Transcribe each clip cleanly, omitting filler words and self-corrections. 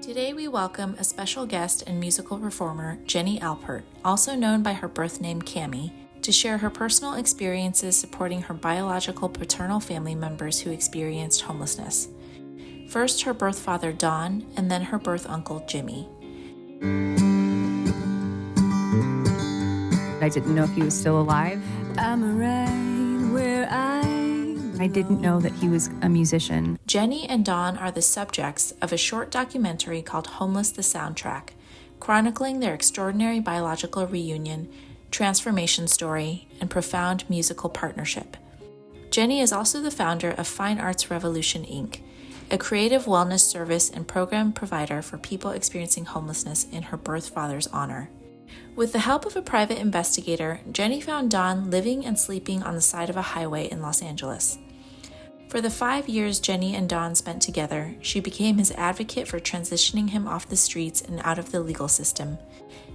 Today we welcome a special guest and musical performer, Jenni Alpert, also known by her birth name Cami, to share her personal experiences supporting her biological paternal family members who experienced homelessness. First her birth father Don, and then her birth uncle Jimmy. I didn't know if he was still alive. I'm right where I didn't know that he was a musician. Jenni and Don are the subjects of a short documentary called Homeless the Soundtrack, chronicling their extraordinary biological reunion, transformation story, and profound musical partnership. Jenni is also the founder of Fine Arts Revolution, Inc., a creative wellness service and program provider for people experiencing homelessness in her birth father's honor. With the help of a private investigator, Jenni found Don living and sleeping on the side of a highway in Los Angeles. For the 5 years Jenni and Don spent together, she became his advocate for transitioning him off the streets and out of the legal system,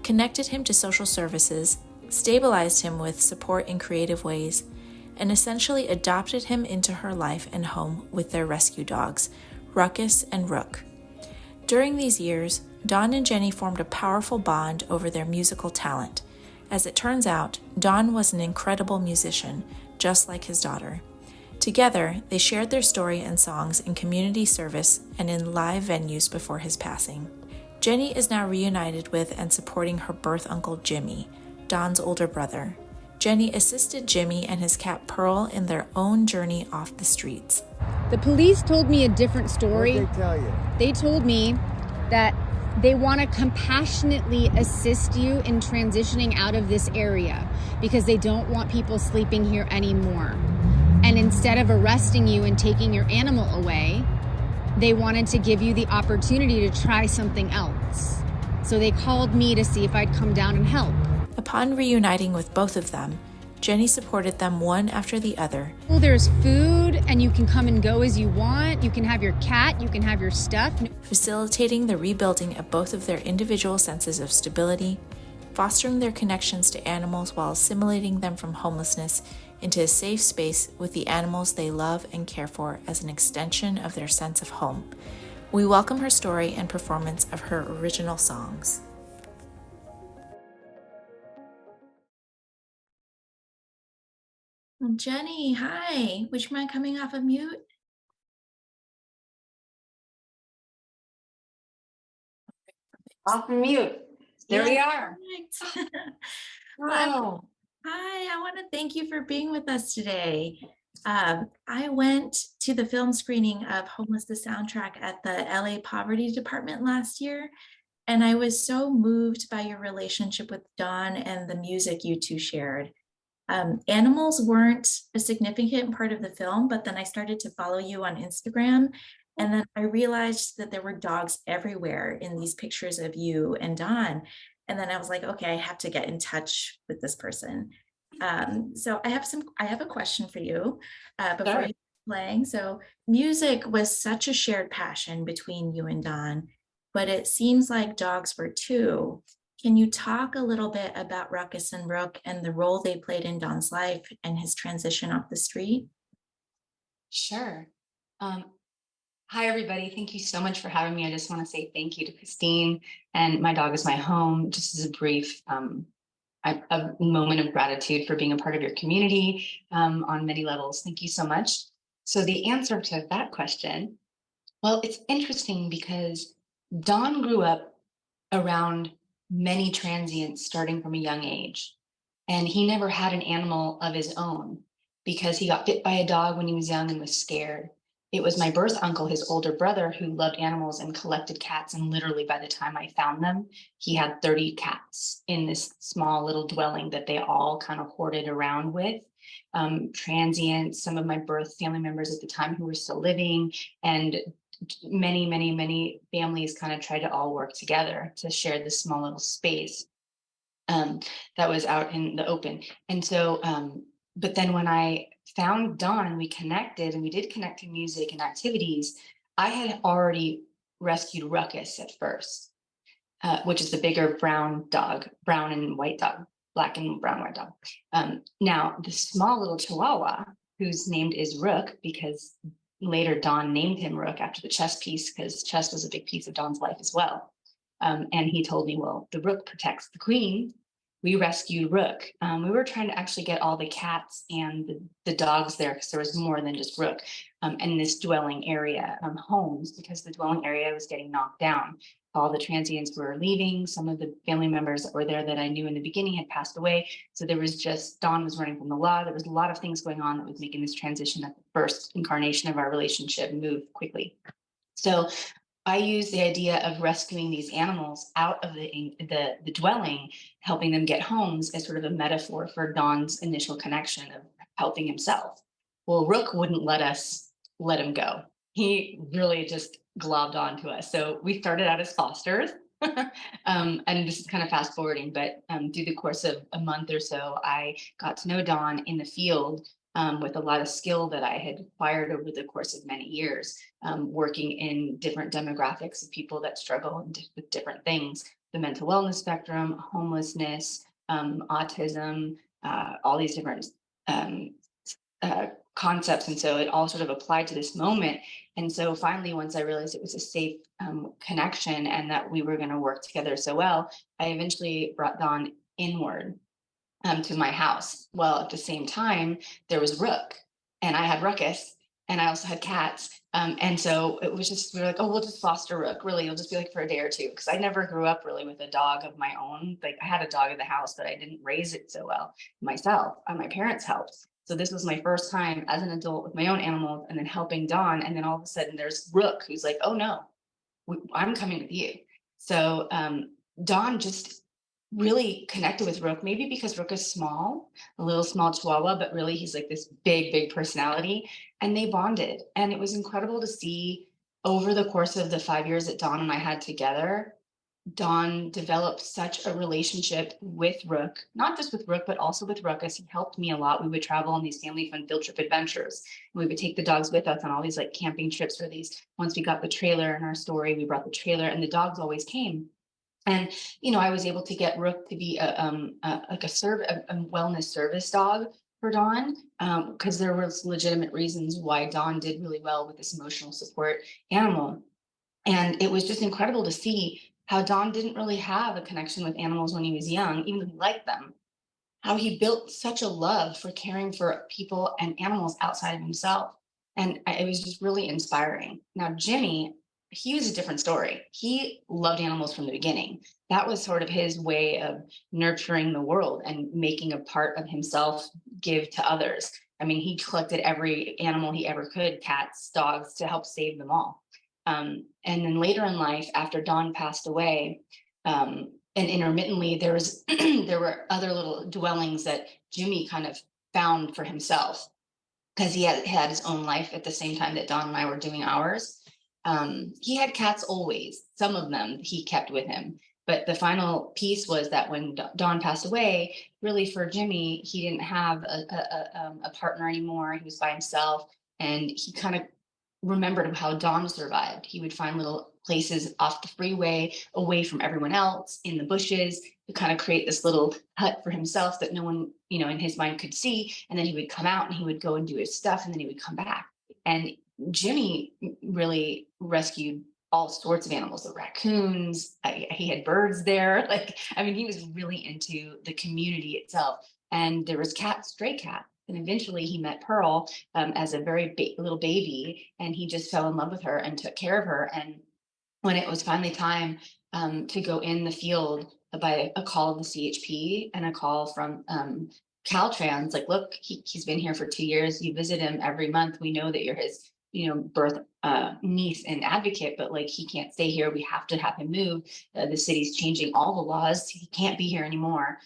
connected him to social services, stabilized him with support in creative ways, and essentially adopted him into her life and home with their rescue dogs, Ruckus and Rook. During these years, Don and Jenni formed a powerful bond over their musical talent. As it turns out, Don was an incredible musician, just like his daughter. Together, they shared their story and songs in community service and in live venues before his passing. Jenni is now reunited with and supporting her birth uncle Jimmy, Don's older brother. Jenni assisted Jimmy and his cat Pearl in their own journey off the streets. The police told me a different story. What did they tell you? They told me that they want to compassionately assist you in transitioning out of this area because they don't want people sleeping here anymore. And instead of arresting you and taking your animal away, they wanted to give you the opportunity to try something else. So they called me to see if I'd come down and help. Upon reuniting with both of them, Jenni supported them one after the other. Well, there's food and you can come and go as you want. You can have your cat, you can have your stuff. Facilitating the rebuilding of both of their individual senses of stability, fostering their connections to animals while assimilating them from homelessness into a safe space with the animals they love and care for as an extension of their sense of home. We welcome her story and performance of her original songs. Jenni, hi. Would you mind coming off of mute? Off mute. There we are. Perfect. Wow. Hi, I want to thank you for being with us today. I went to the film screening of Homeless the Soundtrack at the LA Poverty Department last year, and I was so moved by your relationship with Don and the music you two shared. Animals weren't a significant part of the film, but then I started to follow you on Instagram, and then I realized that there were dogs everywhere in these pictures of you and Don. And then I was like, okay, I have to get in touch with this person. So I have a question for you before Sure. you start playing. So music was such a shared passion between you and Don, but it seems like dogs were too. Can you talk a little bit about Ruckus and Rook and the role they played in Don's life and his transition off the street? Sure. Hi, everybody. Thank you so much for having me. I just want to say thank you to Christine and My Dog is My Home, just as a brief a moment of gratitude for being a part of your community on many levels. Thank you so much. So the answer to that question, well, it's interesting because Don grew up around many transients starting from a young age. And he never had an animal of his own because he got bit by a dog when he was young and was scared. It was my birth uncle, his older brother, who loved animals and collected cats. And literally by the time I found them, he had 30 cats in this small little dwelling that they all kind of hoarded around with. Transients, some of my birth family members at the time who were still living, and many families kind of tried to all work together to share this small little space that was out in the open. And so, but then when I found Don, we connected and we did connect to music and activities. I had already rescued Ruckus at first, which is the bigger brown dog, brown and white dog, black and brown white dog. Now, the small little Chihuahua, whose named is Rook because later Don named him Rook after the chess piece, because chess was a big piece of Don's life as well. And he told me, well, the Rook protects the queen. We rescued Rook. We were trying to actually get all the cats and the dogs there, because there was more than just Rook, in this dwelling area, homes, because the dwelling area was getting knocked down. All the transients were leaving. Some of the family members that were there that I knew in the beginning had passed away. So there was just, Don was running from the law. There was a lot of things going on that was making this transition at the first incarnation of our relationship move quickly. So I use the idea of rescuing these animals out of the dwelling, helping them get homes, as sort of a metaphor for Don's initial connection of helping himself. Well, Rook wouldn't let us let him go. He really just globbed onto us. So we started out as fosters. And this is kind of fast forwarding, but through the course of a month or so, I got to know Don in the field, with a lot of skill that I had acquired over the course of many years, working in different demographics of people that struggle with different things, the mental wellness spectrum, homelessness, autism, all these different concepts. And so it all sort of applied to this moment. And so finally, once I realized it was a safe connection and that we were going to work together so well, I eventually brought Don inward, to my house. Well, at the same time, there was Rook, and I had Ruckus, and I also had cats. And so it was just, we were like, oh, we'll just foster Rook. Really, it'll just be like for a day or two. Because I never grew up really with a dog of my own. Like, I had a dog in the house, but I didn't raise it so well myself. My parents helped. So this was my first time as an adult with my own animals, and then helping Don. And then all of a sudden there's Rook, who's like, oh no, I'm coming with you. So Don just really connected with Rook, maybe because Rook is small, a little small Chihuahua, but really he's like this big, big personality. And they bonded. And it was incredible to see over the course of the 5 years that Don and I had together, Don developed such a relationship with Rook, not just with Rook, but also with Ruckus. He helped me a lot. We would travel on these family fun field trip adventures. We would take the dogs with us on all these like camping trips, or these, once we got the trailer in our story, we brought the trailer and the dogs always came. And, I was able to get Rook to be a wellness service dog for Don, because there was legitimate reasons why Don did really well with this emotional support animal. And it was just incredible to see how Don didn't really have a connection with animals when he was young, even though he liked them, how he built such a love for caring for people and animals outside of himself. And it was just really inspiring. Now, Jimmy, he was a different story. He loved animals from the beginning. That was sort of his way of nurturing the world and making a part of himself give to others. I mean, he collected every animal he ever could, cats, dogs, to help save them all. And then later in life, after Don passed away, and intermittently, there were other little dwellings that Jimmy kind of found for himself, because he had his own life at the same time that Don and I were doing ours. He had cats always. Some of them he kept with him. But the final piece was that when Don passed away, really for Jimmy, he didn't have a partner anymore. He was by himself, and he kind of remembered how Don survived. He would find little places off the freeway, away from everyone else, in the bushes, to kind of create this little hut for himself that no one, in his mind could see. And then he would come out and he would go and do his stuff, and then he would come back. And Jimmy really rescued all sorts of animals, the raccoons. He had birds there. He was really into the community itself. And there was stray cats. And eventually he met Pearl as a very little baby, and he just fell in love with her and took care of her. And when it was finally time to go in the field, by a call of the CHP and a call from Caltrans, like, look, he's been here for 2 years. You visit him every month. We know that you're his birth niece and advocate, but like, he can't stay here. We have to have him move. The city's changing all the laws. He can't be here anymore.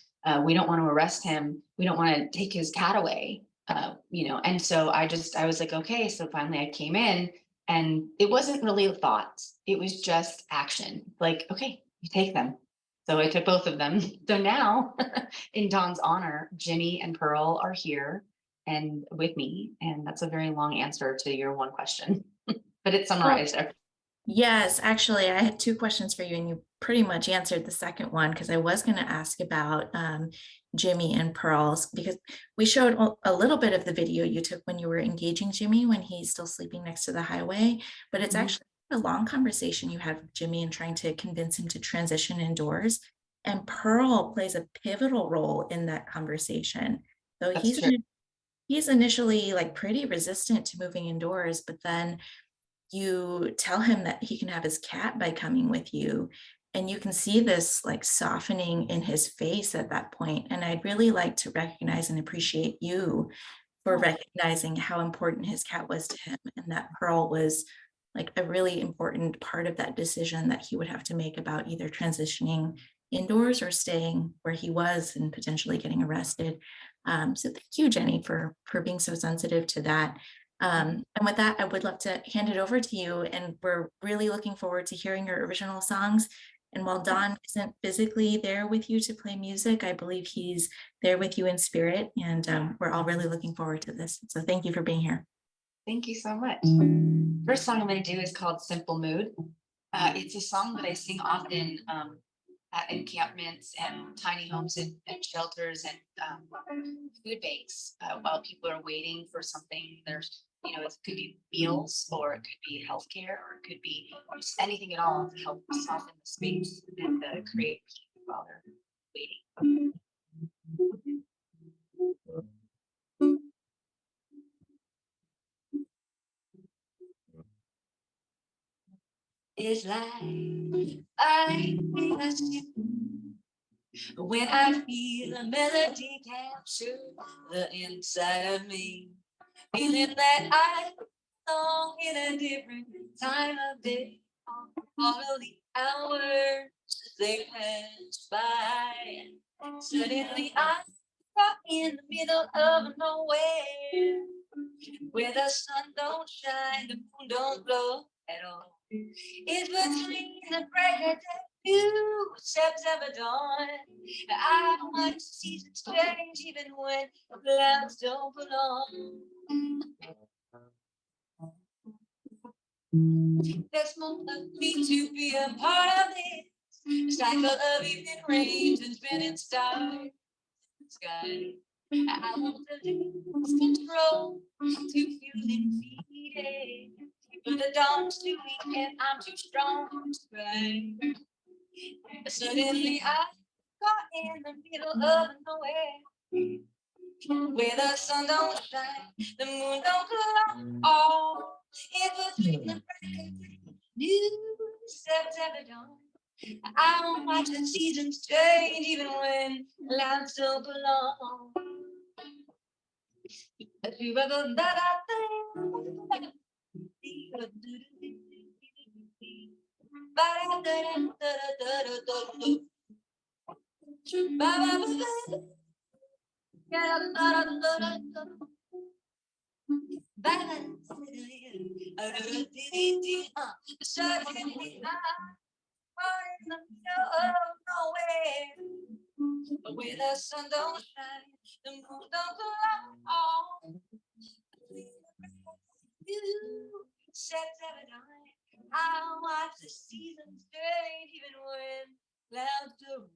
We don't want to arrest him. We don't want to take his cat away, and so I was like, okay. So finally I came in, and it wasn't really a thought. It was just action. Like, okay, you take them. So I took both of them. So now in Don's honor, Jimmy and Pearl are here and with me. And that's a very long answer to your one question, but it's summarized. Yes, actually, I had two questions for you, and you pretty much answered the second one, because I was going to ask about Jimmy and Pearl's, because we showed a little bit of the video you took when you were engaging Jimmy when he's still sleeping next to the highway, but it's actually a long conversation you had with Jimmy and trying to convince him to transition indoors. And Pearl plays a pivotal role in that conversation. So he's initially like pretty resistant to moving indoors, but then you tell him that he can have his cat by coming with you, and you can see this like softening in his face at that point. And I'd really like to recognize and appreciate you for recognizing how important his cat was to him, and that Pearl was like a really important part of that decision that he would have to make about either transitioning indoors or staying where he was and potentially getting arrested. So thank you, Jenni, for being so sensitive to that. And with that, I would love to hand it over to you. And we're really looking forward to hearing your original songs. And while Don isn't physically there with you to play music, I believe he's there with you in spirit. And we're all really looking forward to this. So thank you for being here. Thank you so much. First song I'm going to do is called Simple Mood. It's a song that I sing often at encampments and tiny homes and shelters and food banks while people are waiting for something. There's, it could be meals, or it could be healthcare, or it could be just anything at all to help soften the space and create peace while they're waiting. It's like I when I feel a melody capture the inside of me, feeling that I belong in a different time of day. All of the hours they pass by, suddenly I'm stuck in the middle of nowhere, where the sun don't shine, the moon don't glow at all. It's between the break of new September dawn. I want to see the change even when the clouds don't belong. There's more of me to be a part of this cycle of evening rains and spinning stars in the sky. I want to lose control, to feel defeated. But the dawn's too weak and I'm too strong to cry. Suddenly I got in the middle of nowhere, where the sun don't shine, the moon don't glow. Oh, it was between the break of new September dawn. I don't watch the seasons change even when clouds don't belong. Where the sun don't shine, the moon don't glow. You September night, I watch the seasons change even when clouds don't belong.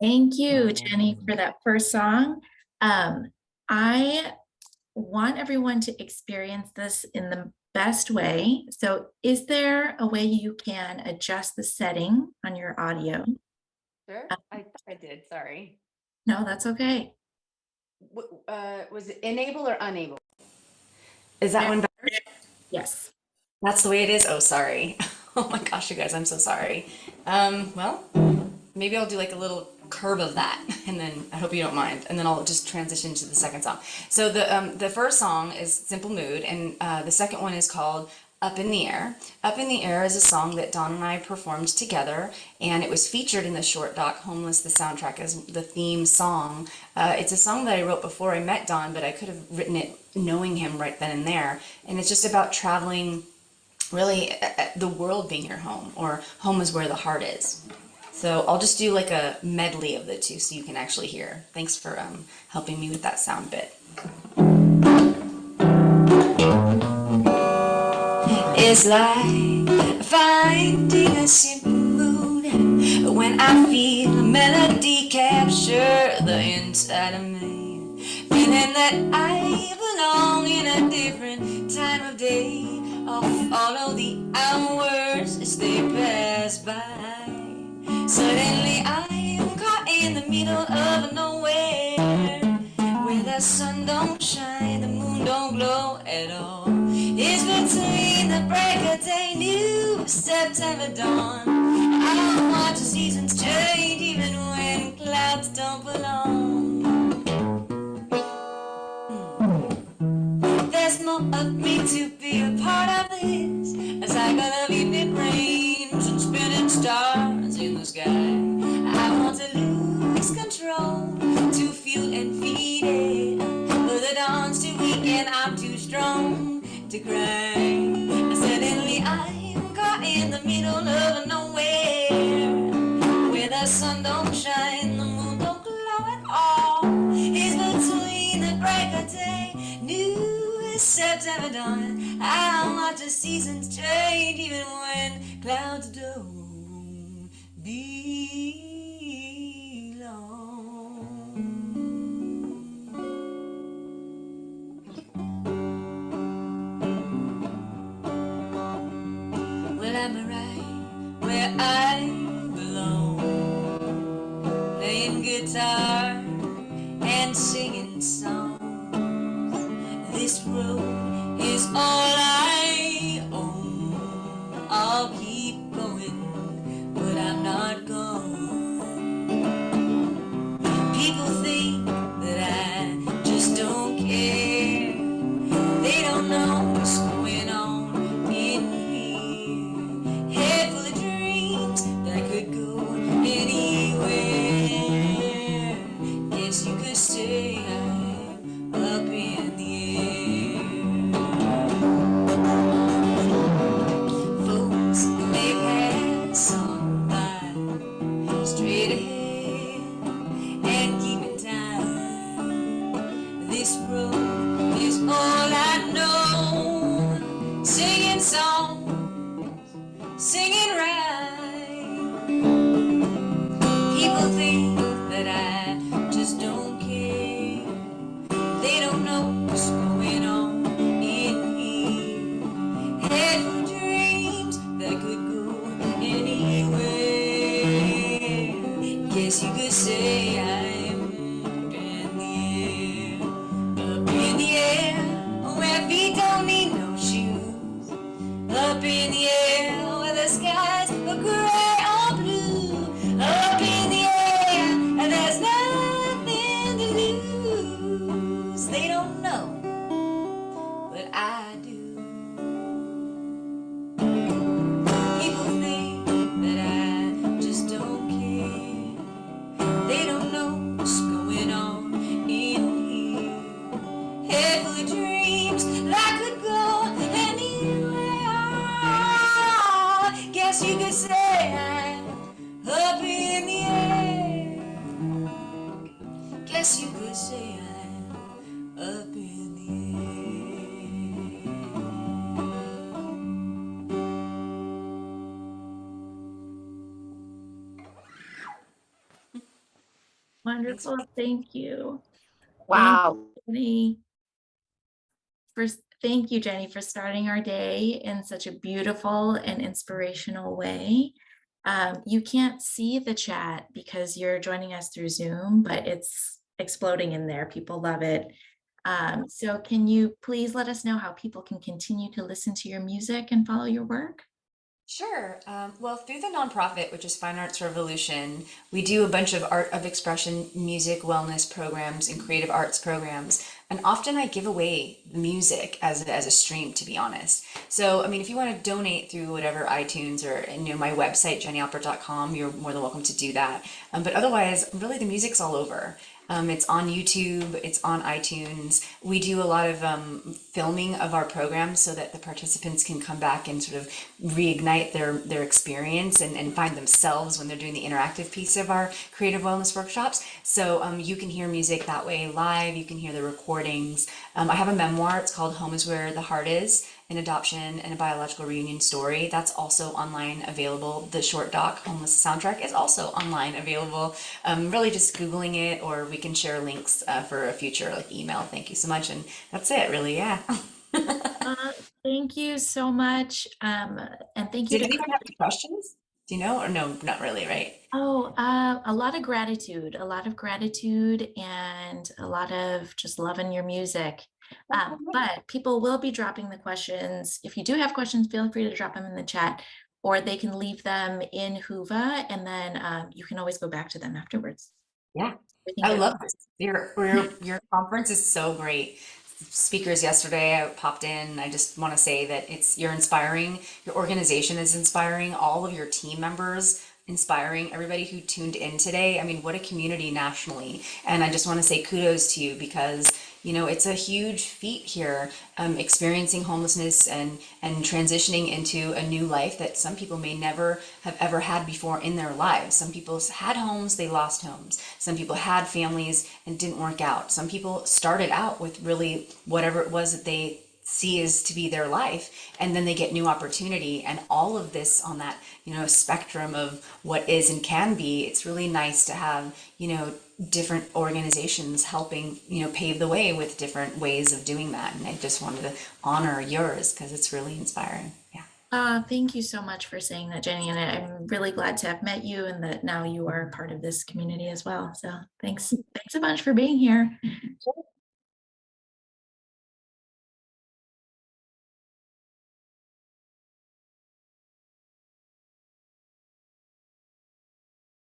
Thank you, Jenni, for that first song. I want everyone to experience this in the best way. So is there a way you can adjust the setting on your audio? Sure, I did, sorry. No, that's okay. Was it enable or unable? Is that one better? Yes. That's the way it is. Oh, sorry. Oh my gosh, you guys, I'm so sorry. Well, maybe I'll do like a little curve of that, and then I hope you don't mind, and then I'll just transition to the second song. So the first song is Simple Mood, and the second one is called Up in the Air. Up in the Air is a song that Don and I performed together, and it was featured in the short doc Homeless, the soundtrack, as the theme song. It's a song that I wrote before I met Don, but I could have written it knowing him right then and there, and it's just about traveling, really the world being your home, or home is where the heart is. So I'll just do like a medley of the two so you can actually hear. Thanks for helping me with that sound bit. It's like finding a simple mood when I feel a melody capture the inside of me, feeling that I belong in a different time of day. I'll follow the hours as they pass by. Suddenly I am caught in the middle of nowhere, where the sun don't shine, the moon don't glow at all. It's between the break of day, new September dawn. I don't watch the seasons change, even when clouds don't belong. There's more of me to be a part of this, a cycle of evening rains and spinning stars in the sky. I want to lose control, to feel and feed it, but the dawn's too weak and I'm too strong to cry. Suddenly I'm caught in the middle of nowhere, where the sun don't shine, the moon don't glow at all. It's between the break of day, new September dawn. I watch the seasons change, even when clouds don't belong. Well, I'm right where I belong, playing guitar and singing songs. This road is all I own. I'll keep going, but I'm not gone. People think that I just don't care. They don't know what's going on in here. Head full of dreams that could go anywhere. Guess you could say I'm up in the singing right. People think that I just don't care. They don't know what's going on in here. Head full of dreams that could go anywhere. Guess you could say I'm up in the air. Up in the air, where feet don't need no shoes. Up in the air, where the skies are gray or blue. Up in the air, and there's nothing to lose. They don't know, but I do. People think that I just don't care. They don't know what's going on in here. Head full of dreams that could go anywhere. Guess you could say I'm up in the air. Guess you could say I'm up in the air. Wonderful. Thank you. Wow. Jenny, thank you, Jenny, for starting our day in such a beautiful and inspirational way. You can't see the chat because you're joining us through Zoom, but it's exploding in there. People love it. So can you please let us know how people can continue to listen to your music and follow your work? Sure. Well, through the nonprofit, which is Fine Arts Revolution, we do a bunch of art of expression, music, wellness programs, and creative arts programs. And often I give away the music as a stream, to be honest. So, I mean, if you want to donate through whatever iTunes or my website, jennialpert.com, you're more than welcome to do that. But otherwise, really, the music's all over. It's on YouTube, it's on iTunes. We do a lot of filming of our programs so that the participants can come back and sort of reignite their experience and find themselves when they're doing the interactive piece of our creative wellness workshops. So you can hear music that way live, you can hear the recordings. I have a memoir, it's called Home is Where the Heart Is, an adoption and a biological reunion story. That's also online available. The short doc, Homeless Soundtrack, is also online available. Really just Googling it, or we can share links for a future like email. Thank you so much. And that's it, really, yeah. Thank you so much. And thank you Did to anyone have any questions? Do you know, or no, not really, right? a lot of gratitude, and a lot of just loving your music. But people will be dropping the questions. If you do have questions, feel free to drop them in the chat, or they can leave them in Whova, and then you can always go back to them afterwards. Yeah, think I it- love this. Your conference is so great. Speakers yesterday, I popped in. I just want to say that you're inspiring. Your organization is inspiring. All of your team members inspiring. Everybody who tuned in today. I mean, what a community nationally. And I just want to say kudos to you because it's a huge feat here, experiencing homelessness and transitioning into a new life that some people may never have ever had before in their lives. Some people had homes, they lost homes. Some people had families and didn't work out. Some people started out with really whatever it was that they see as to be their life, and then they get new opportunity, and all of this on that spectrum of what is and can be. It's really nice to have different organizations helping pave the way with different ways of doing that, and I just wanted to honor yours because it's really inspiring. Yeah. Thank you so much for saying that, Jenny, and I'm really glad to have met you and that now you are part of this community as well. So thanks a bunch for being here.